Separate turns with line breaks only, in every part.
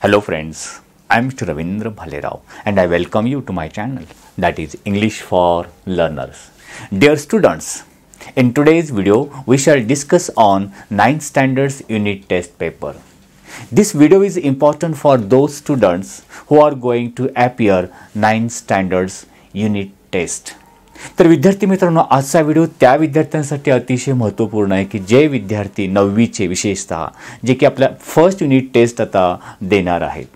Hello friends, I am Mr. Ravindra Bhalerao and I welcome you to my channel, that is English for Learners. Dear students, in today's video we shall discuss on 9th standards unit test paper. This video is important for those students who are going to appear 9th standards unit test. तर विद्यार्थी मित्रांनो, आजचा video त्या विद्यार्थ्यांसाठी अतिशय महत्त्वपूर्ण आहे की जे विद्यार्थी 9वीचे विशेषतः जे की आपल्या फर्स्ट युनिट टेस्ट आता देणार आहेत.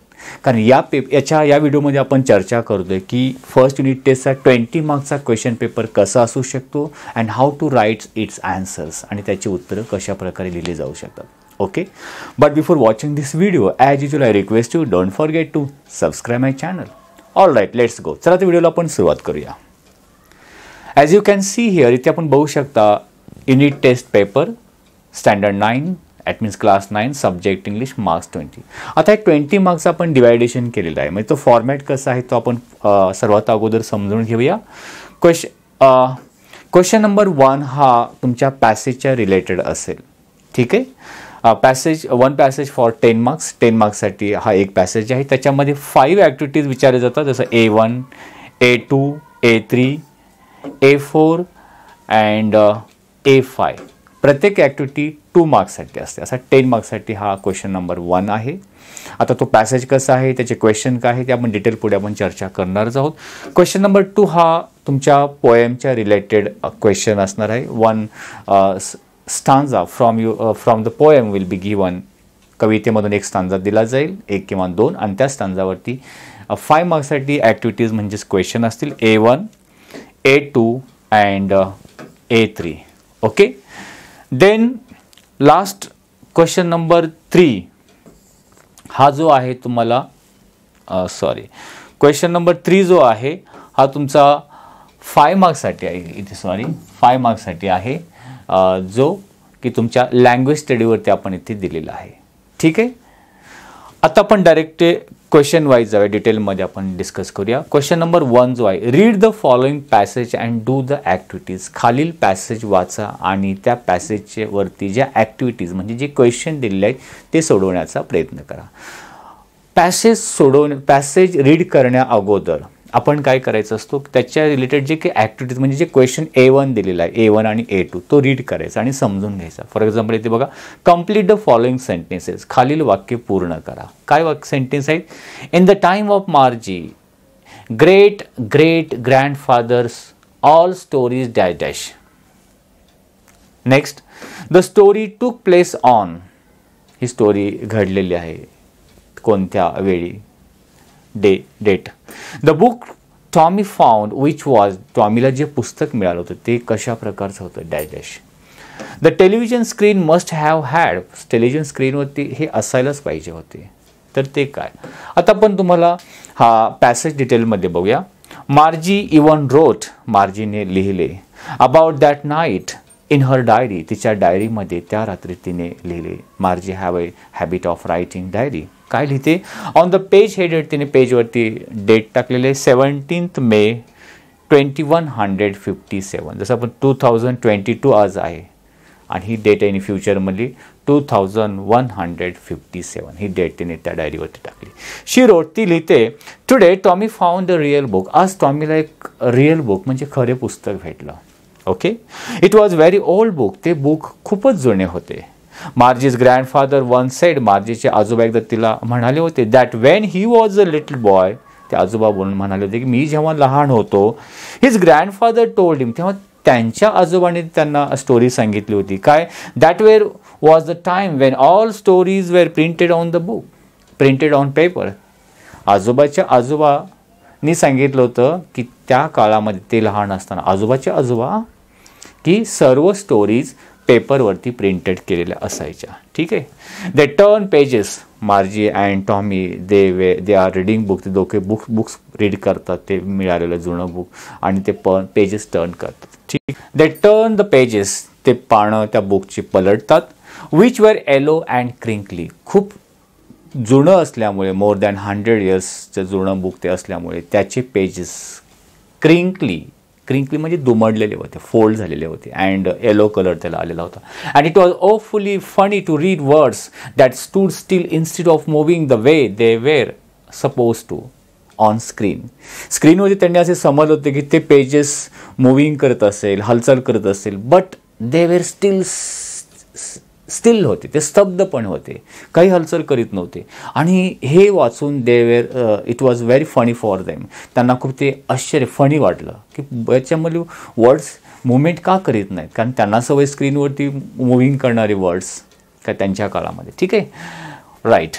कारण या व्हिडिओमध्ये आपण चर्चा करतोय की फर्स्ट युनिट टेस्टचा 20 मार्क्सचा क्वेश्चन पेपर कसा असू शकतो and how to write its answers आणि त्याची उत्तरं कशा प्रकारे लिहिली जाऊ शकतात. Okay, but before watching this video as usual I request you don't forget to subscribe my channel. All right, let's go. चला तर व्हिडिओला आपण सुरुवात करूया. As you can see here, इथे आपण बघू शकता unit test paper standard 9 at means class 9 subject English marks 20. आता एक 20 मार्क्स आपण डिवायडेशन केलेलं आहे. म्हणजे तो फॉर्मॅट कसा आहे तो आपण सर्वात अगोदर समजून घेऊया. क्वेश्चन नंबर 1 हा तुमच्या पॅसेजच्या रिलेटेड असेल. ठीक आहे. One passage for 10 marks. 10 मार्क्ससाठी हा एक पॅसेज आहे. त्याच्यामध्ये 5 ॲक्टिव्हिटीज विचारले जातात, जसं A1, A2, A3, A4 and A5. प्रत्येक ॲक्टिव्हिटी 2 मार्क्ससाठी असते. असा 10 मार्क्ससाठी हा क्वेश्चन नंबर 1 आहे. आता तो पॅसेज कसा आहे, त्याचे क्वेश्चन काय आहे ते आपण डिटेल पुढे आपण चर्चा करणारच आहोत. क्वेश्चन नंबर 2 हा तुमच्या पोएमच्या रिलेटेड क्वेश्चन असणार आहे. One stanza from the poem will be given. कवितेमधून एक स्टांजा दिला जाईल, एक किंवा 2, आणि त्या स्टांजावरती 5 मार्क्ससाठी ॲक्टिव्हिटीज म्हणजेच क्वेश्चन असतील A1, A2 and A3. Okay. Then last question number 3 हा जो आहे तुम्हाला क्वेश्चन नंबर 3 जो आहे हा तुमचा 5 मार्क्ससाठी आहे. इथे 5 मार्क्ससाठी आहे, जो की तुमच्या लँग्वेज स्टडीवरती आपण इथे दिलेला आहे. ठीक आहे. आता आपण डायरेक्ट क्वेश्चन वाईज जाऊया, डिटेलमध्ये आपण डिस्कस करूया. क्वेश्चन नंबर 1 जो आहे, read the following passage and do the activities. खालील पॅसेज वाचा आणि त्या पॅसेजचे वरती ज्या ॲक्टिव्हिटीज म्हणजे जे क्वेश्चन दिलेले आहेत ते सोडवण्याचा प्रयत्न करा. पॅसेज रीड करण्या अगोदर आपण काय करायचं असतो, त्याच्या रिलेटेड जे काही ॲक्टिव्हिटीज म्हणजे जे क्वेश्चन A1 दिलेला आहे, A1 आणि A2 तो रीड करायचा आणि समजून घ्यायचा. फॉर एक्झाम्पल इथे बघा, कम्प्लीट द फॉलोइंग सेंटेन्सेस. खालील वाक्य पूर्ण करा. काय सेंटेन्स आहेत? In the time of Margie great great grandfathers all stories dash dash. Next, the story took place on. ही स्टोरी घडलेली आहे कोणत्या वेळी, date. The book Tommy found which was. टॉमीला जे पुस्तक मिळालं होतं ते कशा प्रकारचं होतं, dash dash. The television screen must have had. Television स्क्रीनवरती हे असायलाच पाहिजे होते, तर ते काय. आता आपण तुम्हाला हा पॅसेज डिटेलमध्ये बघूया. मार्जी इवन रोट. मार्जीने लिहिले. About that night in her diary. तिच्या डायरीमध्ये त्या रात्री तिने लिहिले. मार्जी have a habit of writing diary. काय लिहिते? On the page headed. तिने पेजवरती डेट टाकलेले 17 मे 2157. जसं आपण 2022 आज आहे आणि ही डेट आहे फ्युचरमधली 2157. ही डेट तिने त्या डायरीवरती टाकली. She wrote. ती लिहिते, today Tommy found the real book. आज टॉमीला एक रिअल बुक म्हणजे खरे पुस्तक भेटलं. Okay. It was very old book. ते बुक खूपच जुने होते. मार्जीज ग्रँडफादर वन सेड. मार्जीचे आजोबा एकदा तिला म्हणाले होते, that when he was a little boy. ते आजोबा बोलून म्हणाले होते की मी जेव्हा लहान होतो, हिज ग्रँडफादर टोल्ड हिम. तेव्हा त्यांच्या आजोबाने त्यांना स्टोरी सांगितली होती. काय? That were was the time when all stories were printed on the book, printed on paper. आजोबाच्या आजोबांनी सांगितलं होतं की त्या काळामध्ये ते लहान असताना आजोबाचे आजोबा की सर्व स्टोरीज पेपरवरती प्रिंटेड केलेल्या असायच्या. ठीक आहे. They turn pages. मार्जी and Tommy they are reading book. ते दोघे बुक्स रीड करतात, ते मिळालेलं जुनं बुक, आणि ते पेजेस टर्न करतात. ठीक. They turn the pages. ते पानं त्या बुकची पलटतात. Which were yellow and crinkly. खूप जुनं असल्यामुळे, मोर दॅन 100 इयर्सचं जुनं बुक ते असल्यामुळे त्याचे पेजेस क्रिंकली. क्रिंकली म्हणजे दुमडलेले होते, फोल्ड झालेले होते, अँड येलो कलर त्याला आलेला होता. And it was awfully funny to read words that stood still instead of moving the way they were suppose to on screen. स्क्रीनवरती त्यांनी असे समजलं होते की ते पेजेस मुव्हिंग करत असेल, हालचाल करत असेल, बट दे वेर स्टिल होते, ते स्तब्ध पण होते, काही हालचाल करीत नव्हते. आणि हे वाचून they were it was very funny for them. त्यांना खूप ते आश्चर्य फनी वाटलं की याच्यामध्ये वर्ड्स मुवमेंट का करीत नाहीत, कारण त्यांना सवय स्क्रीनवरती मुव्हिंग करणारे वर्ड्स काय त्यांच्या काळामध्ये. ठीक आहे, right.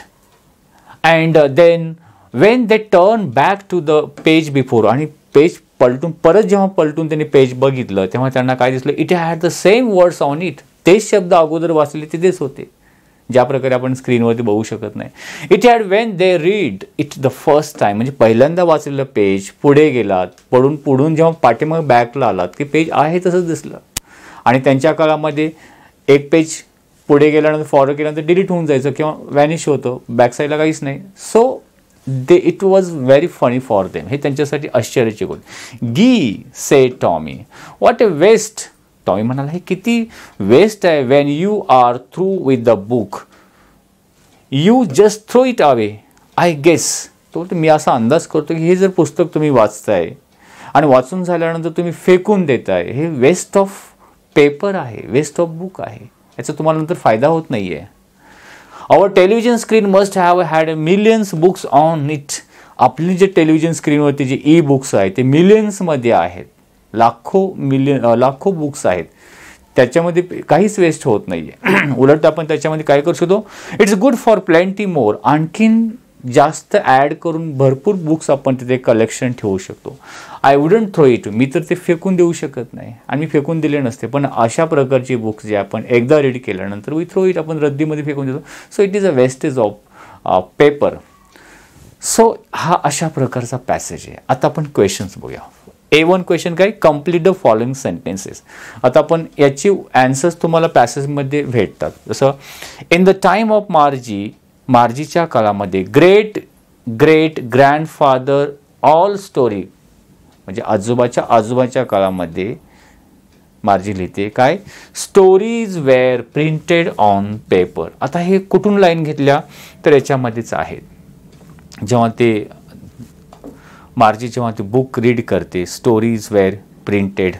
And then when they turn back to the page before, आणि पेज परत जेव्हा त्यांनी पेज बघितलं तेव्हा त्यांना काय दिसलं, it had the same words on it. तेच शब्द अगोदर वाचले तेच होते, ज्या प्रकारे आपण स्क्रीनवरती बघू शकत नाही. It had when they read it the first time, म्हणजे पहिल्यांदा वाचलेलं पेज पुढे गेलात, पुढून जेव्हा पाठीमागे बॅकला आलात की पेज आहे तसंच दिसलं. आणि त्यांच्या काळामध्ये एक पेज पुढे गेल्यानंतर फॉरवर्ड केल्यानंतर डिलीट होऊन जायचं किंवा वॅनिश होतं, बॅक साईडला काहीच नाही. So it was very funny for them. हे त्यांच्यासाठी आश्चर्याची गोष्ट. He says Tommy, what a waste. Tommy म्हणाला, हे किती वेस्ट आहे. When you are through with the book you just throw it away. I guess, तो मी असा अंदाज करतो की हे जर पुस्तक तुम्ही वाचताय आणि वाचून झाल्यानंतर तुम्ही फेकून देताय, हे वेस्ट ऑफ पेपर आहे, वेस्ट ऑफ बुक आहे, याचा तुम्हाला नंतर फायदा होत नाही आहे. Our television screen must have had millions books on it. आपली जे टेलिव्हिजन स्क्रीनवरती जे ई बुक्स आहेत ते मिलियन्समध्ये आहेत, लाखो बुक्स आहेत, त्याच्यामध्ये काहीच वेस्ट होत नाही आहे. उलट आपण त्याच्यामध्ये काय करू शकतो, इट्स गुड फॉर प्लेंटी मोर. आणखीन जास्त ॲड करून भरपूर बुक्स आपण तिथे कलेक्शन ठेवू शकतो. आय वुडंट थ्रो इट, मी तर ते फेकून देऊ शकत नाही आणि मी फेकून दिले नसते, पण अशा प्रकारची बुक्स जे आपण एकदा रीड केल्यानंतर वी थ्रो इट, आपण रद्दीमध्ये फेकून देतो. So it is a wastage of paper. So हा अशा प्रकारचा पॅसेज आहे. आता आपण क्वेश्चन्स बघूया. A1 क्वेश्चन काय, कम्प्लीट द फॉलोइंग सेंटेन्सेस. आता आपण याची ॲन्सर्स तुम्हाला पॅसेजमध्ये भेटतात. जसं इन द टाईम ऑफ मार्जीच्या काळामध्ये ग्रेट ग्रँडफादर ऑल स्टोरी, म्हणजे आजोबाच्या काळामध्ये मार्जी लिहिते काय, stories were printed on paper. आता हे कुठून लाईन घेतल्या तर याच्यामध्येच आहेत. जेव्हा ती बुक रीड करते, stories were printed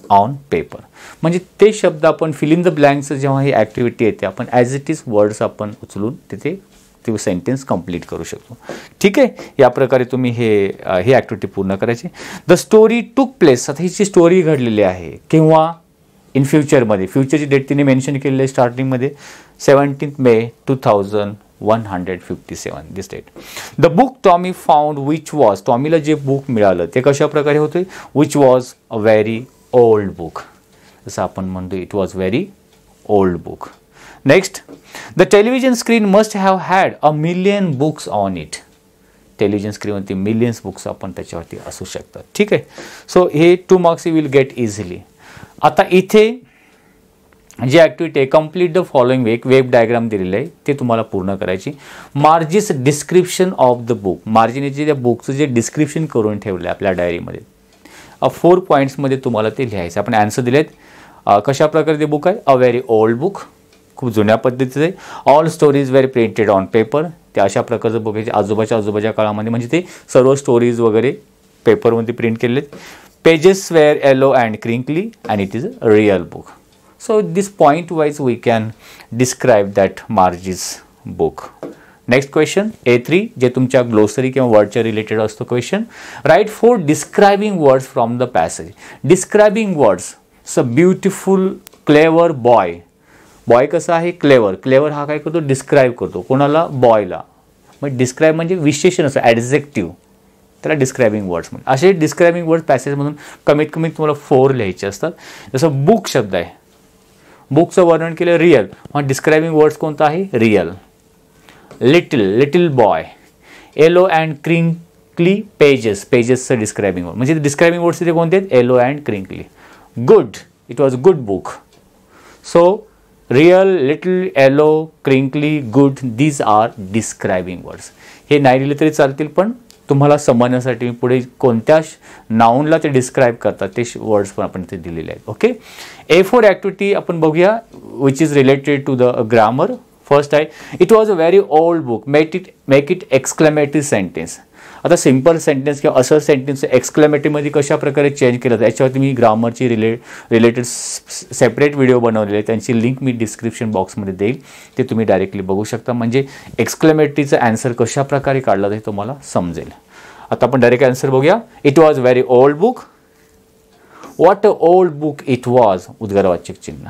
on paper, म्हणजे ते शब्द आपण फिल इन द ब्लँक्स जेव्हा ही ॲक्टिव्हिटी येते आपण ॲज इट इज वर्ड्स आपण उचलून तिथे ते सेंटेन्स कंप्लीट करू शकतो. ठीक आहे, या प्रकारे तुम्ही ही ॲक्टिव्हिटी पूर्ण करायची. द स्टोरी टूक प्लेस, आता हिची स्टोरी घडलेली आहे किंवा इन फ्युचरमध्ये, फ्युचरची डेट तिने मेन्शन केलेली आहे स्टार्टिंगमध्ये 17 May 2157 this date. The book Tommy found which was, टॉमीला जे बुक मिळालं ते कशा प्रकारे होते, which was a very old book. जसं आपण म्हणतो it was very old book. Next, the television screen must have had a million books on it. Television स्क्रीनवरती मिलियन्स बुक्स आपण त्याच्यावरती असू शकतात. ठीक आहे, सो हे 2 marks you will get easily. आता इथे जी ॲक्टिव्हिटी आहे, complete the following web diagram दिलेलं आहे ते तुम्हाला पूर्ण करायची. मार्जीस डिस्क्रिप्शन ऑफ द बुक, मार्जीने जे त्या बुकचं जे डिस्क्रिप्शन करून ठेवलं आहे आपल्या डायरीमध्ये 4 पॉईंट्समध्ये तुम्हाला ते लिहायचं. आपण ॲन्सर दिलेत. कशा प्रकारे ते बुक आहे, अ व्हेरी ओल्ड बुक, खूप जुन्या पद्धतीचं आहे. All stories were printed on paper, ते अशा प्रकारचं बुक आहे आजोबाच्या काळामध्ये, म्हणजे ते सर्व स्टोरीज वगैरे पेपरमध्ये प्रिंट केलेले आहेत. Pages were yellow and crinkly and it is a real book. So this point wise we can describe that Margie's book. Next question A3, जे तुमच्या ग्लोसरी किंवा वर्डच्या रिलेटेड असतो question. Right 4 describing words from the passage. Describing words, स beautiful clever boy. Boy कसा आहे, clever हा काय करतो, डिस्क्राईब करतो कोणाला, बॉयला. मग डिस्क्राईब म्हणजे विशेषण असं ॲडजेक्टिव्ह, त्याला डिस्क्रायबिंग वर्ड्स म्हणजे. असे डिस्क्रायबिंग वर्ड्स पॅसेजमधून कमीत कमी तुम्हाला 4 लिहायचे असतात. जसं बुक शब्द आहे, बुकचं वर्णन केलं रिअल, मग डिस्क्रायबिंग वर्ड्स कोणतं आहे, real. Little boy. Yellow and crinkly पेजेसचं डिस्क्रायबिंग वर्ड, म्हणजे डिस्क्रायबिंग वर्ड्स तिथे कोणते आहेत, yellow and crinkly. Good, it was good book. So real, little, yellow, crinkly, good, these are describing words. हे नाही लिहिले तरी चालतील पण तुम्हाला समजण्यासाठी पुढे कोणत्या नाउनला ते डिस्क्राईब करतात ते वर्ड्स पण आपण ते दिलेले आहेत. ओके, A4 ॲक्टिव्हिटी आपण बघूया which is related to the grammar. First आहे, it was a very old book, make it exclamatory sentence. आता सिम्पल सेंटेन्स किंवा असं सेंटेन्स एक्सक्लेमेटरीमध्ये कशा प्रकारे चेंज केलं, याच्यावरती मी ग्रामरची रिलेटेड सेपरेट व्हिडिओ बनवलेले, त्यांची लिंक मी डिस्क्रिप्शन बॉक्समध्ये देईल, ते तुम्ही डायरेक्टली बघू शकता. म्हणजे एक्सक्लेमेटरीचं आन्सर कशा प्रकारे काढलं ते तुम्हाला समजेल. आता आपण डायरेक्ट आन्सर बघूया. It was very old book. What a old book it was, उद्गारवाचक चिन्ह.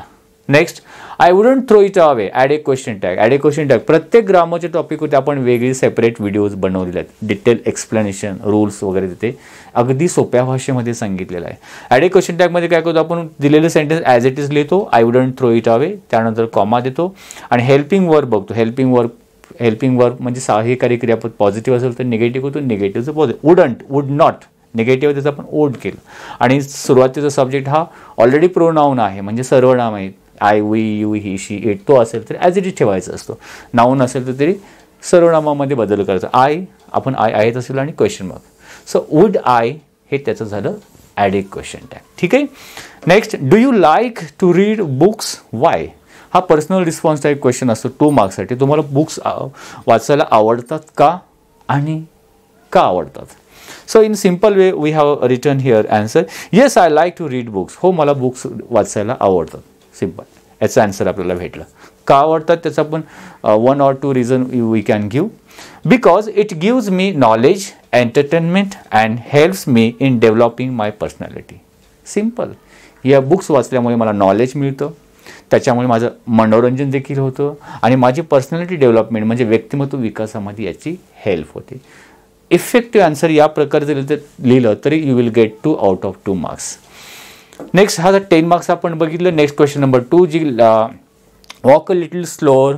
Next, I wouldn't throw it away, add a question tag. Add a question tag, प्रत्येक ग्रामरच्या टॉपिकवरती आपण वेगळी सेपरेट व्हिडिओज बनवलेले आहेत, डिटेल एक्सप्लेनेशन, रूल्स वगैरे तिथे अगदी सोप्या भाषेमध्ये सांगितलेलं आहे. ॲड ए क्वेश्चन टॅगमध्ये काय करतो, आपण दिलेलं सेंटेन्स ॲज इट इज लिहितो, I wouldn't throw it away, त्यानंतर कॉमा देतो आणि हेल्पिंग वर्ब बघतो. हेल्पिंग वर्ब म्हणजे सहाय्यकारी क्रियापद पॉझिटिव्ह असेल तर निगेटिव्ह होतो, निगेटिव्हचं positive. Wouldn't, would not, negative त्याचं आपण वुड केलं. आणि सुरुवातीचा सब्जेक्ट हा ऑलरेडी प्रोनाऊन आहे, म्हणजे सर्वनाम आहे. I, we, you, he, she, it, तो असेल तर ॲज इट इज ठेवायचा असतो. नाऊन असेल तर तरी सर्वनामामध्ये बदल करायचा. आय, आपण आय आहेत असेल आणि question mark. So would I हे त्याचं झालं ॲड ए क्वेश्चन टॅग. ठीक आहे. Next, do you like to read books, why. हा पर्सनल रिस्पॉन्स टाईप क्वेश्चन असतो 2 मार्क्ससाठी. तुम्हाला बुक्स वाचायला आवडतात का आणि का आवडतात. So in simple way we have written here answer, yes I like to read books. हो, मला बुक्स वाचायला आवडतात. सिम्पल, याचा आन्सर आपल्याला भेटला. का आवडतात त्याचा पण 1 or 2 reason we can give. Because it gives me knowledge, entertainment and helps me in developing my personality. Simple, या बुक्स वाचल्यामुळे मला नॉलेज मिळतं, त्याच्यामुळे माझं मनोरंजन देखील होतं आणि माझी पर्सनॅलिटी डेव्हलपमेंट म्हणजे व्यक्तिमत्व विकासामध्ये याची हेल्प होते. इफेक्टिव्ह आन्सर या प्रकारे लिहिलं तरी you will get 2 out of 2 marks. Next, हा 10 मार्क्स आपण बघितलं. नेक्स्ट क्वेश्चन नंबर 2, जी वॉक अ लिटिल स्लोअर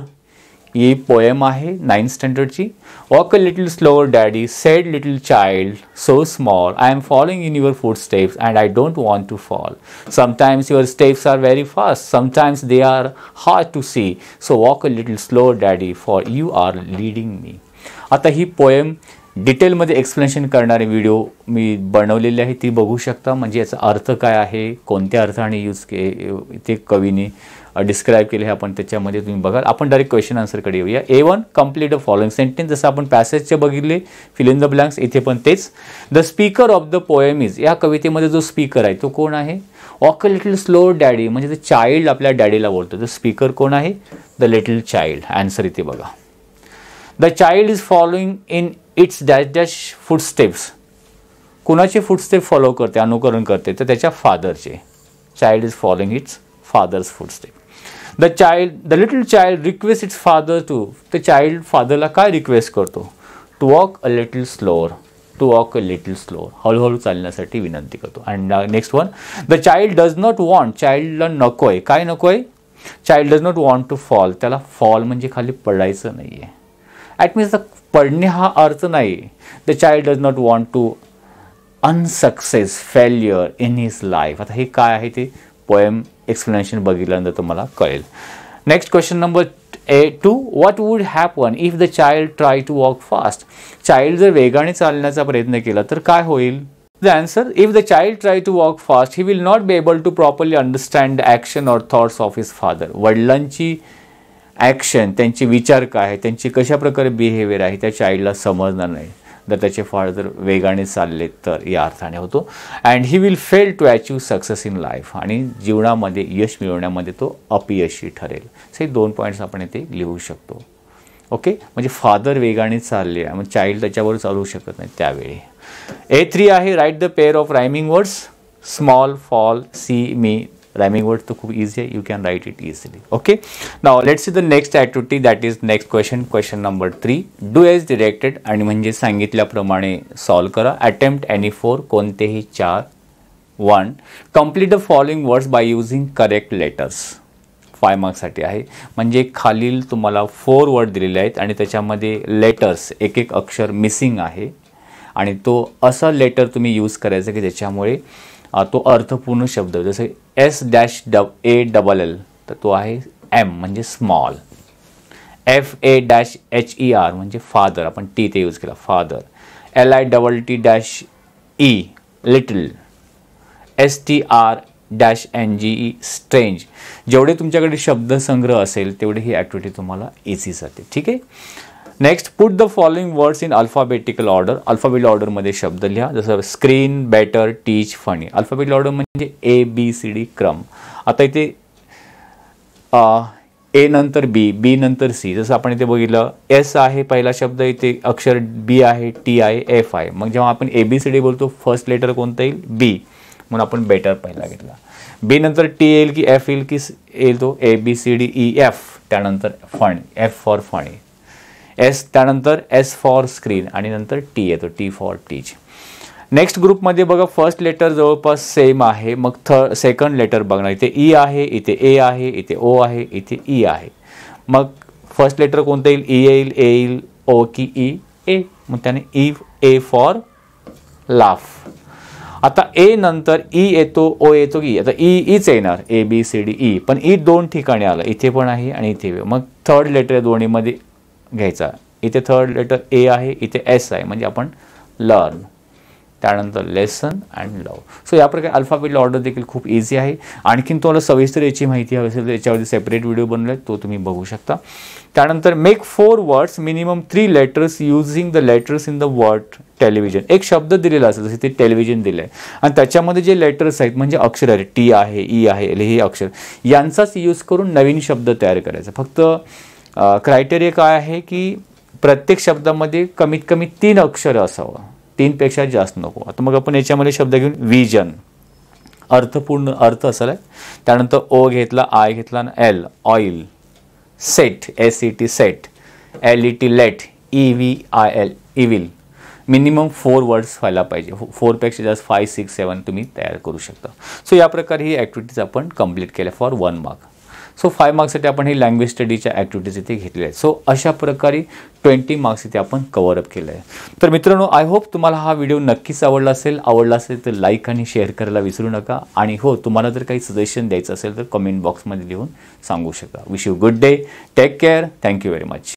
ही पोएम आहे 9th स्टँडर्डची. Walk a little slower daddy, said little child so small, I am following in your footsteps and I don't want to fall. Sometimes your steps are very fast, sometimes they are hard to see, so walk a little slower daddy for you are leading me. आता ही poem डिटेलमध्ये explanation करणारे video मी बनवलेले आहे, ती बघू शकता. म्हणजे याचा अर्थ काय आहे, कोणत्या अर्थाने यूज ते कवीने डिस्क्राईब केले हे आपण त्याच्यामध्ये तुम्ही बघाल. आपण डायरेक्ट क्वेश्चन आन्सरकडे येऊया. A1, complete the following sentence. जसं आपण पॅसेजचे बघितले, फिल इन द ब्लँक्स, इथे पण तेच. The speaker of the poem is, या कवितेमध्ये जो स्पीकर आहे तो कोण आहे. Walk a little slow daddy म्हणजे द चाइल्ड आपल्या डॅडीला बोलतो. द स्पीकर कोण आहे, द लिटिल चाइल्ड. आन्सर इथे बघा. The child is following in its dash dash footsteps. कुणाचे फूटस्टेप फॉलो करते, अनुकरण करते, तर त्याच्या फादरचे. Child is following its father's footstep. The little child request its father to, the child फादरला काय रिक्वेस्ट करतो, to walk a little slower, to walk a little slower, हळूहळू चालण्यासाठी विनंती करतो. And next one, the child does not want, चाइल्डला नको आहे, काय नको आहे, child does not want to fall, त्याला फॉल म्हणजे खाली पडायचं नाही आहे. ॲट मीन्स पडणे हा अर्थ नाही. The child does not want to unsuccess, failure in his life. आता हे काय आहे ते पोएम एक्सप्लेनेशन बघितल्यानंतर तुम्हाला कळेल. Next question number 2, what would happen if the child try to walk fast. Child जर वेगाने चालण्याचा प्रयत्न केला तर काय होईल. The answer, if the child try to walk fast he will not be able to properly understand the action or thoughts of his father. वडिलांची action, त्यांचे विचार काय आहे, त्यांची कशा प्रकारे बिहेवियर आहे त्या चाइल्डला समजणार नाही जर त्याचे फादर वेगाने चालले तर, या अर्थाने होतो. And he will fail to achieve success in life, आणि जीवनामध्ये यश मिळवण्यामध्ये तो अपयशी ठरेल. हे 2 पॉईंट्स आपण इथे लिहू शकतो. ओके, म्हणजे फादर वेगाने चालले मग चाइल्ड त्याच्यावर चालू शकत नाही त्यावेळी. A3 आहे, write the pair of rhyming words. Small, fall, see, me. Rhyming word तो खूप इझी आहे, you can write it easily. Okay, now let's see the next activity, that is next question. Question number 3, do as directed, आणि म्हणजे सांगितल्याप्रमाणे solve करा. Attempt any 4, कोणतेही 4. 1, complete the following words by using correct letters. 5 मार्क्ससाठी आहे. म्हणजे खालील तुम्हाला 4 word दिलेले आहेत आणि त्याच्यामध्ये लेटर्स, एक अक्षर मिसिंग आहे आणि तो असा लेटर तुम्ही यूज करायचा की त्याच्यामुळे तो अर्थपूर्ण शब्द. जसं S-A-L-L तर तो आहे M म्हणजे स्मॉल. FA-HER म्हणजे फादर, आपण टी ते यूज केला father. LITT-E little, STR-NGE strange. जेवढे तुमच्याकडे शब्दसंग्रह असेल तेवढे ही ॲक्टिव्हिटी तुम्हाला इझी जाते. ठीक आहे. Next, put the following words in alphabetical order. Alphabetical ऑर्डरमध्ये शब्द लिहा. जसं स्क्रीन, बेटर, टीच, फनी. अल्फाबेटिकल ऑर्डर म्हणजे ABCD क्रम. आता इथे ए नंतर बी, बी नंतर सी. जसं आपण इथे बघितलं एस आहे पहिला शब्द, इथे अक्षर बी आहे, टी आहे, एफ आहे. मग जेव्हा आपण ABCD बोलतो फर्स्ट लेटर कोणतं येईल? बी. म्हणून आपण बेटर पहिला घेतला. बी नंतर टी येईल की एफ येईल की येईल तो ABCDEF. त्यानंतर फण, एफ फॉर फणी. एस त्यानंतर एस फॉर स्क्रीन आणि नंतर टी येतो, टी फॉर टीच. नेक्स्ट ग्रुपमध्ये बघा फर्स्ट लेटर जवळपास सेम आहे. मग सेकंड लेटर बघणार. इथे ई आहे, इथे ए आहे, इथे ओ आहे, इथे ई आहे. मग फर्स्ट लेटर कोणतं येईल? ई येईल, ए येईल, ओ की ई? ए. मग त्याने ई, ए फॉर लाफ. आता ए नंतर ई येतो, ओ येतो की? आता ईच येणार, ABCDE. पण ई दोन ठिकाणी आलं, इथे पण आहे आणि इथे. मग थर्ड लेटर दोन्हीमध्ये घ्यायचा. इथे थर्ड लेटर ए आहे, इथे एस आहे, म्हणजे आपण लर्न. त्यानंतर लेसन अँड लव. सो या प्रकारे अल्फाबेटिकल ऑर्डर देखील खूप इझी आहे. आणखीन तुम्हाला सविस्तर याची माहिती हवी असेल तर याच्यावरती सेपरेट व्हिडिओ बनवला आहे, तो तुम्ही बघू शकता. त्यानंतर make 4 words minimum 3 letters using the letters in the word television. एक शब्द दिलेला असेल, जसे ते टेलिव्हिजन दिलं आहे आणि त्याच्यामध्ये जे लेटर्स आहेत म्हणजे अक्षर आहे, टी आहे, ई आहे, एल हे अक्षर, यांचाच यूज करून नवीन शब्द तयार करायचा. फक्त क्रायटेरिया काय आहे की प्रत्येक शब्दामध्ये कमीत कमी 3 अक्षर असावं, 3 पेक्षा जास्त नको. आता मग आपण याच्यामध्ये शब्द घेऊन विजन, अर्थपूर्ण अर्थ असायला. त्यानंतर ओ घेतला, आय घेतला, L oil, set, SET set, LET let, EVIL evil. Minimum 4 words व्हायला पाहिजे. 4 पेक्षा जास्त 5, 6, 7 तुम्ही तयार करू शकता. सो या प्रकारे ही ॲक्टिव्हिटीज आपण कंप्लीट केल्या फॉर 1 मार्क. सो 5 मार्क्ससाठी आपण ही लँग्वेज स्टडीच्या ॲक्टिव्हिटीज इथे घेतलेल्या आहेत. सो अशा प्रकारे 20 मार्क्स इथे आपण कव्हर अप केलं आहे. तर मित्रांनो, आय होप तुम्हाला हा व्हिडिओ नक्कीच आवडला असेल तर लाईक आणि शेअर करायला विसरू नका. आणि हो, तुम्हाला जर काही सजेशन द्यायचं असेल तर कमेंट बॉक्समध्ये लिहून सांगू शकता. Wish you good day, take care, thank you very much.